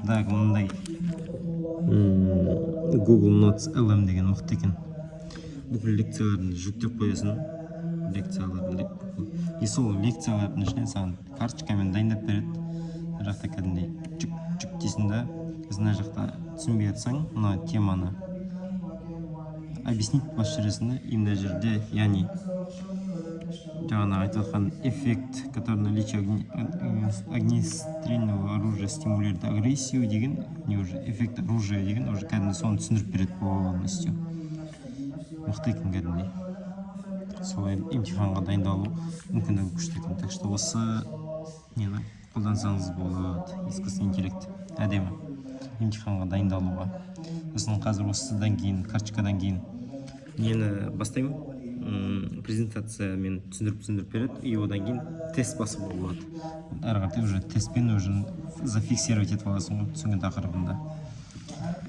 дағы мындай Google Notes LM деген мықты екен. Бүкіл лекцияларды жүктеп қоясың. Лекцияларды и сол лекциялардың ішінен саған карточкамен дайындап береді. Мына жақта кәдімгідей жүк дейсің да, мына жақта түсінбей жатсаң, мына теманы объяснить басып жүресің да, и мына жерде, яғни жаңағы айтып жатқан эффект, который наличие огнестрельного оружия стимулирует агрессию деген, не уже эффект оружия деген уже кәдімгі соны түсіндіріп береді полностью. Мықты екен кәдімгідей. Солай емтиханға дайындалу мүмкіндігі күшті екен. Так что осы нені қолдансаңыз болады. Искусственный интеллект әдемі емтиханға дайындалуға. Сосын қазір осыдан кейін, карточкадан кейін нені бастаймын. Презентациямен түсіндіріп береді, и одан кейін тест басып болады. Әрі қаратай уже тестпен уже зафиксировать етіп аласың ғой түсінген тақырыбында.